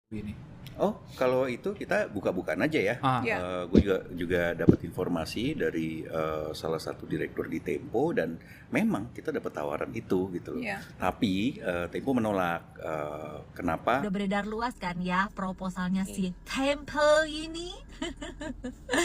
ini. Oh, kalau itu kita buka-bukaan aja ya. Iya. Gue juga dapat informasi dari salah satu direktur di Tempo dan memang kita dapat tawaran itu gitu loh. Iya. Tapi Tempo menolak. Kenapa? Udah beredar luas kan ya proposalnya si Tempo ini.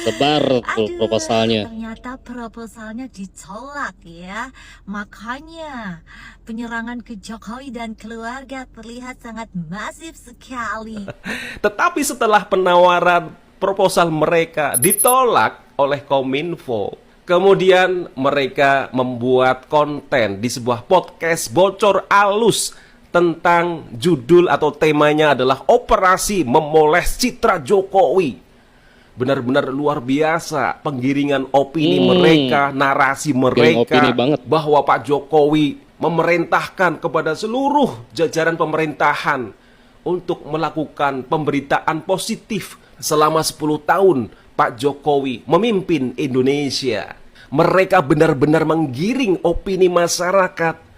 Sebar tuh Aduh, proposalnya. ternyata proposalnya ditolak ya. Makanya penyerangan ke Jokowi dan keluarga terlihat sangat masif sekali. Tetapi setelah penawaran proposal mereka ditolak oleh Kominfo, kemudian mereka membuat konten di sebuah podcast bocor alus tentang judul atau temanya adalah Operasi Memoles Citra Jokowi. Benar-benar luar biasa penggiringan opini mereka, narasi mereka opini banget. bahwa Pak Jokowi memerintahkan kepada seluruh jajaran pemerintahan untuk melakukan pemberitaan positif selama 10 tahun Pak Jokowi memimpin Indonesia. Mereka benar-benar menggiring opini masyarakat.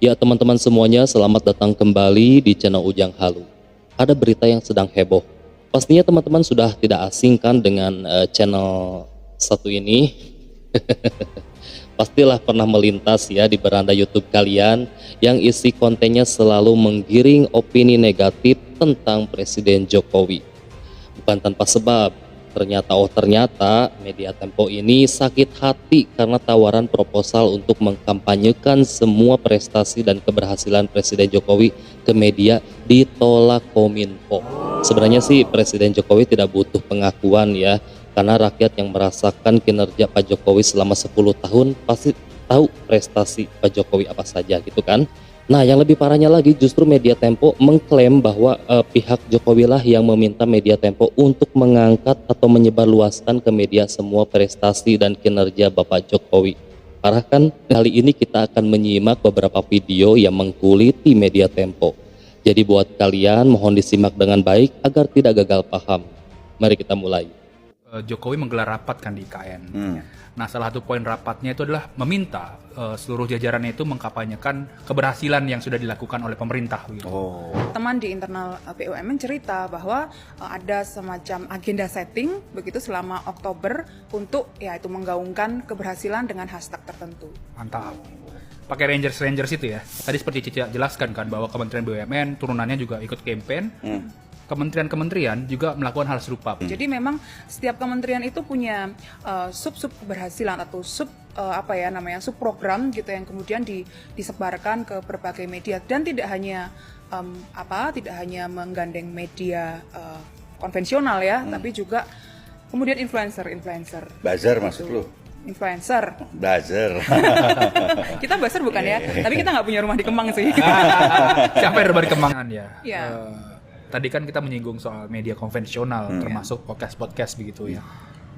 Ya teman-teman semuanya, selamat datang kembali di channel Ujang Halu. Ada berita yang sedang heboh. Pastinya teman-teman sudah tidak asing kan dengan channel satu ini. Pastilah pernah melintas ya di beranda YouTube kalian yang isi kontennya selalu menggiring opini negatif tentang Presiden Jokowi. Bukan tanpa sebab. Ternyata media Tempo ini sakit hati karena tawaran proposal untuk mengkampanyekan semua prestasi dan keberhasilan Presiden Jokowi ke media ditolak Kominfo. Sebenarnya sih Presiden Jokowi tidak butuh pengakuan ya, karena rakyat yang merasakan kinerja Pak Jokowi selama 10 tahun pasti tahu prestasi Pak Jokowi apa saja gitu kan. Nah, yang lebih parahnya lagi justru media Tempo mengklaim bahwa pihak Jokowi lah yang meminta media Tempo untuk mengangkat atau menyebarluaskan ke media semua prestasi dan kinerja Bapak Jokowi. Parah kan? Kali ini kita akan menyimak beberapa video yang mengkuliti media Tempo. Jadi buat kalian mohon disimak dengan baik agar tidak gagal paham. Mari kita mulai. Jokowi menggelar rapat kan di IKN. Nah, salah satu poin rapatnya itu adalah meminta seluruh jajarannya itu mengkampanyekan keberhasilan yang sudah dilakukan oleh pemerintah. Gitu. Teman di internal BUMN cerita bahwa ada semacam agenda setting begitu selama Oktober untuk ya itu menggaungkan keberhasilan dengan hashtag tertentu. Mantap. Pakai Rangers itu ya. Tadi seperti Cici jelaskan kan bahwa Kementerian BUMN turunannya juga ikut campaign. Kementerian-kementerian juga melakukan hal serupa. Jadi memang setiap kementerian itu punya sub-sub keberhasilan atau sub program gitu yang kemudian disebarkan ke berbagai media dan tidak hanya menggandeng media konvensional ya, tapi juga kemudian influencer. Buzzer maksud lu? Influencer. Buzzer. Kita buzzer bukan ya? Tapi kita nggak punya rumah di Kemang sih. Siapa yang di Kemang ya? Iya. Tadi kan kita menyinggung soal media konvensional, termasuk podcast begitu ya.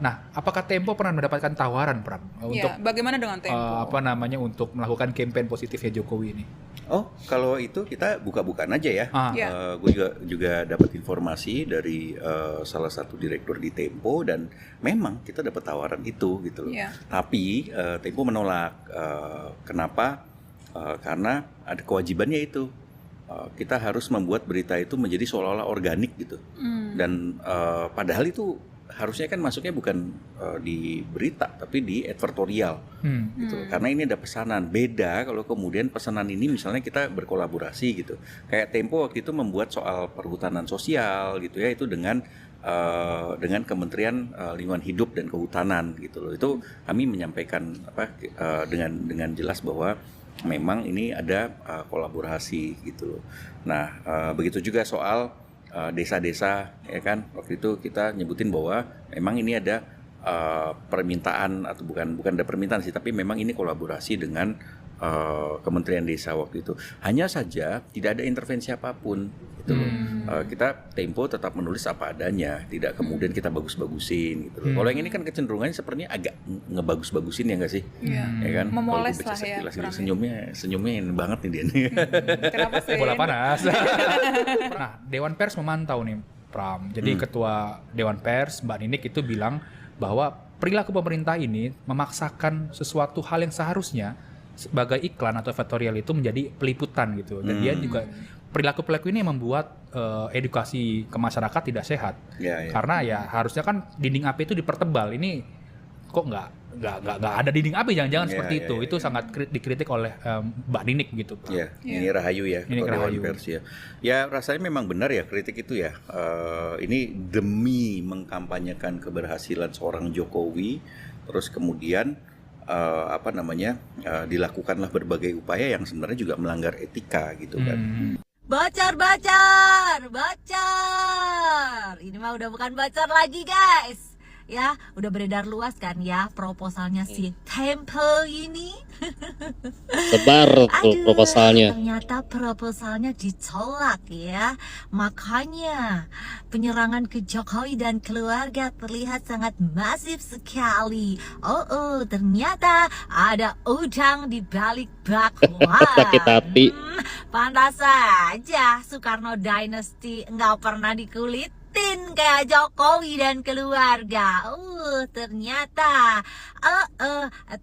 Nah, apakah Tempo pernah mendapatkan tawaran, Pram, untuk bagaimana dengan Tempo? Untuk melakukan kampanye positifnya Jokowi ini? Oh, kalau itu kita buka-bukaan aja ya. Iya. Gue juga dapat informasi dari salah satu direktur di Tempo dan memang kita dapat tawaran itu gitu loh. Iya. Tapi Tempo menolak. Kenapa? Karena ada kewajibannya itu. Kita harus membuat berita itu menjadi seolah-olah organik gitu. Dan padahal itu harusnya kan masuknya bukan di berita tapi di advertorial gitu. Karena ini ada pesanan. Beda kalau kemudian pesanan ini misalnya kita berkolaborasi gitu. Kayak Tempo waktu itu membuat soal perhutanan sosial gitu ya, itu dengan Kementerian Lingkungan Hidup dan Kehutanan gitu loh. Itu kami menyampaikan dengan jelas bahwa memang ini ada kolaborasi gitu loh. Nah, begitu juga soal desa-desa ya kan. Waktu itu kita nyebutin bahwa memang ini ada permintaan atau bukan ada permintaan sih, tapi memang ini kolaborasi dengan Kementerian Desa waktu itu. Hanya saja tidak ada intervensi apapun gitu loh. Kita Tempo tetap menulis apa adanya, tidak kemudian kita bagus-bagusin gitu loh. Kalau yang ini kan kecenderungannya sepertinya agak ngebagus-bagusin ya nggak sih? Iya. Ya kan? Memoles Kalau lah ya. sekilas gitu, senyumnya ini banget nih dia nih. Kenapa sih? Bola panas. Nah, Dewan Pers memantau nih, Pram. Jadi Ketua Dewan Pers, Mbak Ninik itu bilang bahwa perilaku pemerintah ini memaksakan sesuatu hal yang seharusnya sebagai iklan atau editorial itu menjadi peliputan gitu. Dan dia juga perilaku-perilaku ini membuat edukasi ke masyarakat tidak sehat. Karena ya harusnya kan dinding api itu dipertebal. Ini kok nggak ada dinding api, jangan-jangan seperti itu. Itu sangat dikritik oleh Mbak Ninik gitu. Ini Rahayu ya. Ini Rahayu. Pers, ya. Ya rasanya memang benar ya kritik itu ya. Ini demi mengkampanyekan keberhasilan seorang Jokowi, terus kemudian dilakukanlah berbagai upaya yang sebenarnya juga melanggar etika gitu kan. Bocor. Ini mah udah bukan bocor lagi, guys. Ya, udah beredar luas kan ya proposalnya si Tempo ini. Sebar tuh proposalnya. Ternyata proposalnya ditolak ya. Makanya penyerangan ke Jokowi dan keluarga terlihat sangat masif sekali. Ternyata ada udang di balik bakwan. Sakit hati. Pantas saja Soekarno Dynasty nggak pernah dikulitin kayak Jokowi dan keluarga. Ternyata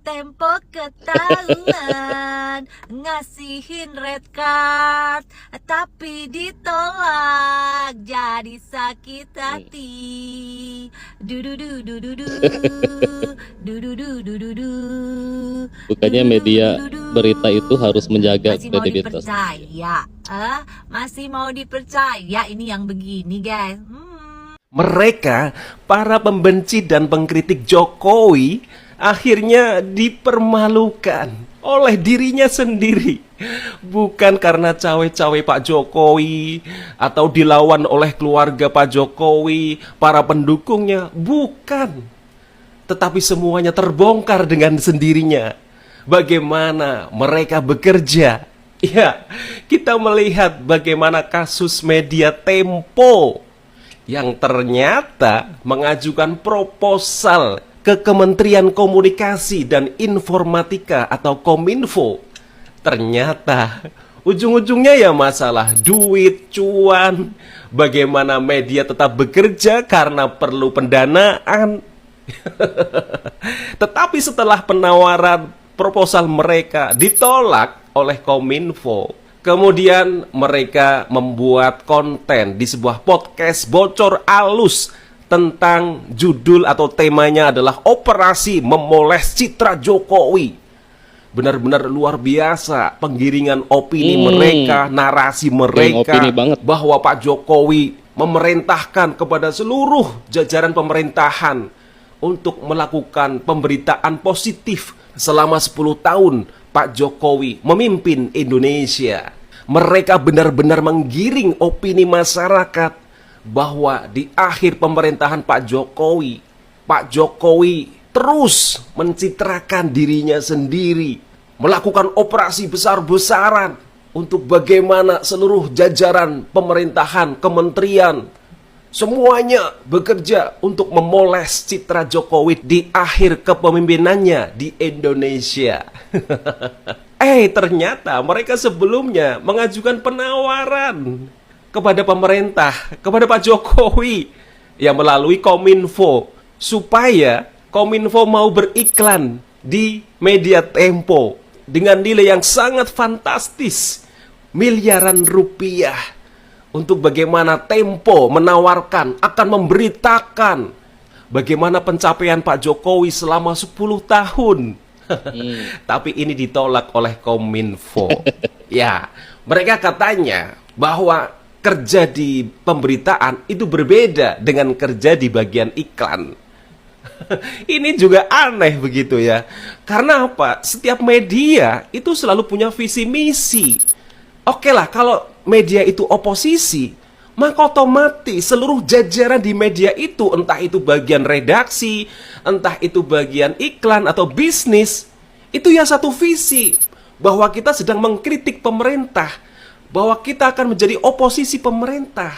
Tempo ketahuan ngasihin red card tapi ditolak, jadi sakit hati. Bukannya media berita itu harus menjaga kredibilitas. Masih mau dipercaya ini yang begini, guys. Mereka, para pembenci dan pengkritik Jokowi, akhirnya dipermalukan oleh dirinya sendiri. Bukan karena cawe-cawe Pak Jokowi atau dilawan oleh keluarga Pak Jokowi, para pendukungnya, bukan. Tetapi semuanya terbongkar dengan sendirinya. Bagaimana mereka bekerja. Ya, kita melihat bagaimana kasus media Tempo yang ternyata mengajukan proposal ke Kementerian Komunikasi dan Informatika atau Kominfo. Ternyata ujung-ujungnya ya masalah duit, cuan, bagaimana media tetap bekerja karena perlu pendanaan. Tetapi setelah penawaran proposal mereka ditolak oleh Kominfo, kemudian mereka membuat konten di sebuah podcast bocor alus tentang judul atau temanya adalah Operasi Memoles Citra Jokowi. Benar-benar luar biasa penggiringan opini mereka, narasi mereka bahwa Pak Jokowi memerintahkan kepada seluruh jajaran pemerintahan untuk melakukan pemberitaan positif selama 10 tahun Pak Jokowi memimpin Indonesia. Mereka benar-benar menggiring opini masyarakat bahwa di akhir pemerintahan Pak Jokowi terus mencitrakan dirinya sendiri, melakukan operasi besar-besaran untuk bagaimana seluruh jajaran pemerintahan, kementerian, semuanya bekerja untuk memoles citra Jokowi di akhir kepemimpinannya di Indonesia. Ternyata mereka sebelumnya mengajukan penawaran kepada pemerintah, kepada Pak Jokowi yang melalui Kominfo, supaya Kominfo mau beriklan di media Tempo dengan nilai yang sangat fantastis, miliaran rupiah, untuk bagaimana Tempo menawarkan akan memberitakan bagaimana pencapaian Pak Jokowi selama 10 tahun. Tapi ini ditolak oleh Kominfo. Ya, mereka katanya bahwa kerja di pemberitaan itu berbeda dengan kerja di bagian iklan. Ini juga aneh begitu ya. Karena apa? Setiap media itu selalu punya visi misi. Oke lah, kalau media itu oposisi, maka otomatis seluruh jajaran di media itu, entah itu bagian redaksi, entah itu bagian iklan atau bisnis, itu ya satu visi, bahwa kita sedang mengkritik pemerintah, bahwa kita akan menjadi oposisi pemerintah.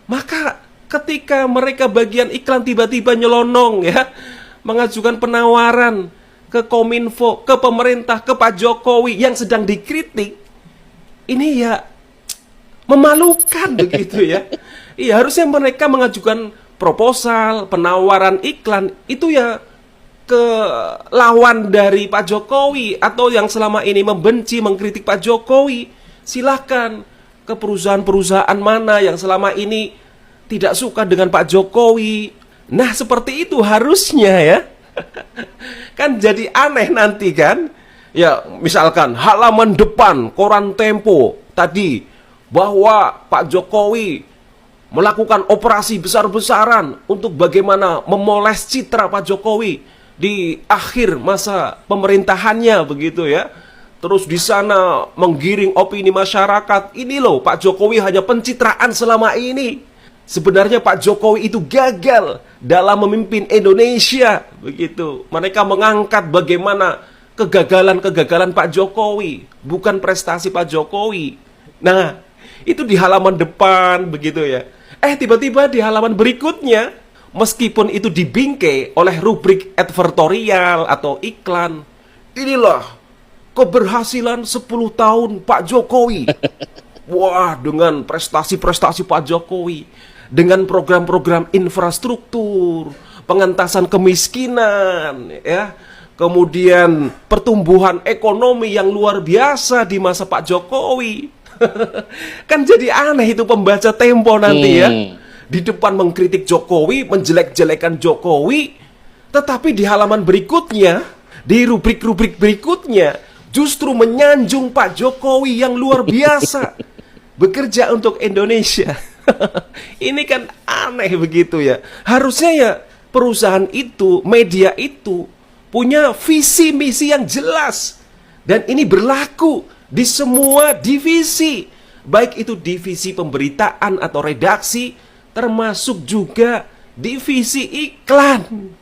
Maka ketika mereka bagian iklan tiba-tiba nyelonong ya, mengajukan penawaran ke Kominfo, ke pemerintah, ke Pak Jokowi yang sedang dikritik, ini ya memalukan begitu ya. Iya, harusnya mereka mengajukan proposal, penawaran iklan itu ya ke lawan dari Pak Jokowi atau yang selama ini membenci, mengkritik Pak Jokowi. Silahkan ke perusahaan-perusahaan mana yang selama ini tidak suka dengan Pak Jokowi. Nah, seperti itu harusnya ya. Kan jadi aneh nanti kan. Ya, misalkan halaman depan koran Tempo tadi bahwa Pak Jokowi melakukan operasi besar-besaran untuk bagaimana memoles citra Pak Jokowi di akhir masa pemerintahannya begitu ya. Terus di sana menggiring opini masyarakat. Ini loh, Pak Jokowi hanya pencitraan selama ini. Sebenarnya Pak Jokowi itu gagal dalam memimpin Indonesia begitu. Mereka mengangkat bagaimana kegagalan-kegagalan Pak Jokowi, bukan prestasi Pak Jokowi. Nah, itu di halaman depan begitu ya. Tiba-tiba di halaman berikutnya, meskipun itu dibingkai oleh rubrik advertorial atau iklan, inilah keberhasilan 10 tahun Pak Jokowi. Wah, dengan prestasi-prestasi Pak Jokowi, dengan program-program infrastruktur, pengentasan kemiskinan, ya, kemudian pertumbuhan ekonomi yang luar biasa di masa Pak Jokowi. Kan jadi aneh itu pembaca Tempo nanti ya. Di depan mengkritik Jokowi, menjelek-jelekan Jokowi, tetapi di halaman berikutnya, di rubrik-rubrik berikutnya, justru menyanjung Pak Jokowi yang luar biasa bekerja untuk Indonesia. Ini kan aneh begitu ya. Harusnya ya perusahaan itu, media itu punya visi misi yang jelas. Dan ini berlaku di semua divisi, baik itu divisi pemberitaan atau redaksi, termasuk juga divisi iklan.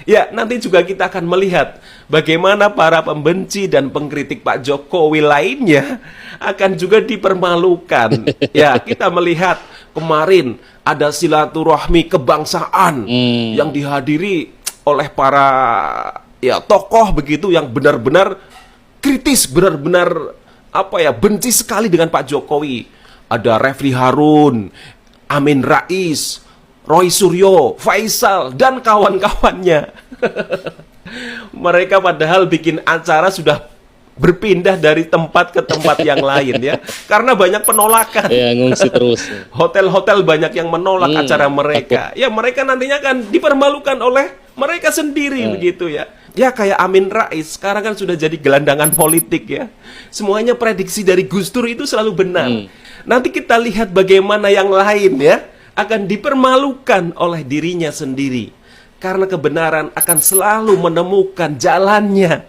Ya, nanti juga kita akan melihat bagaimana para pembenci dan pengkritik Pak Jokowi lainnya akan juga dipermalukan. Ya, kita melihat kemarin ada silaturahmi kebangsaan yang dihadiri oleh para tokoh begitu yang benar-benar kritis, benar-benar benci sekali dengan Pak Jokowi. Ada Refli Harun, Amin Rais, Roy Suryo, Faisal, dan kawan-kawannya. Mereka padahal bikin acara sudah berpindah dari tempat ke tempat yang lain ya, karena banyak penolakan. Ya, ngungsi terus. Hotel-hotel banyak yang menolak acara mereka. Ya, mereka nantinya akan dipermalukan oleh mereka sendiri begitu ya. Ya, kayak Amin Rais sekarang kan sudah jadi gelandangan politik ya. Semuanya prediksi dari Gus Dur itu selalu benar. Nanti kita lihat bagaimana yang lain ya akan dipermalukan oleh dirinya sendiri, karena kebenaran akan selalu menemukan jalannya.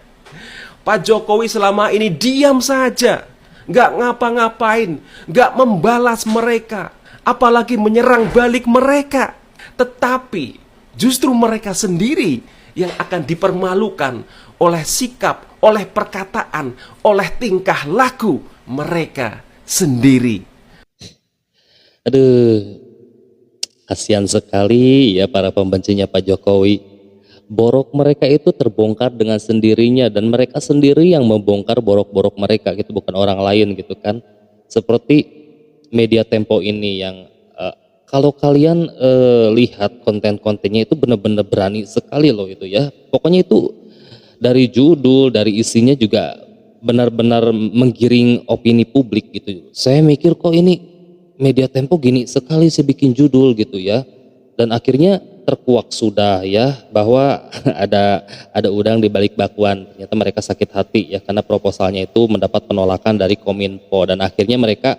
Pak Jokowi selama ini diam saja, nggak ngapa-ngapain, nggak membalas mereka, apalagi menyerang balik mereka. Tetapi justru mereka sendiri yang akan dipermalukan oleh sikap, oleh perkataan, oleh tingkah laku mereka sendiri. Aduh, kasihan sekali ya para pembencinya Pak Jokowi. Borok mereka itu terbongkar dengan sendirinya, dan mereka sendiri yang membongkar borok-borok mereka gitu, bukan orang lain gitu kan. Seperti media Tempo ini yang kalau kalian lihat konten-kontennya itu benar-benar berani sekali loh itu ya. Pokoknya itu dari judul, dari isinya juga benar-benar menggiring opini publik gitu. Saya mikir kok ini media Tempo gini sekali sih bikin judul gitu ya. Dan akhirnya terkuak sudah ya bahwa ada udang di balik bakwan. Ternyata mereka sakit hati ya karena proposalnya itu mendapat penolakan dari Kominfo, dan akhirnya mereka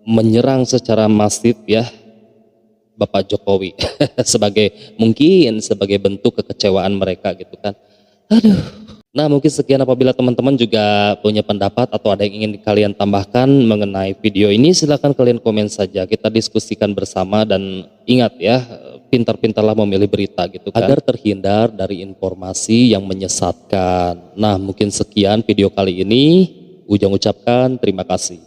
menyerang secara masif ya Bapak Jokowi mungkin sebagai bentuk kekecewaan mereka gitu kan. Aduh. Nah, mungkin sekian. Apabila teman-teman juga punya pendapat atau ada yang ingin kalian tambahkan mengenai video ini, silakan kalian komen saja, kita diskusikan bersama. Dan ingat ya, pintar-pintarlah memilih berita gitu kan, agar terhindar dari informasi yang menyesatkan. Nah, mungkin sekian video kali ini. Ujang ucapkan terima kasih.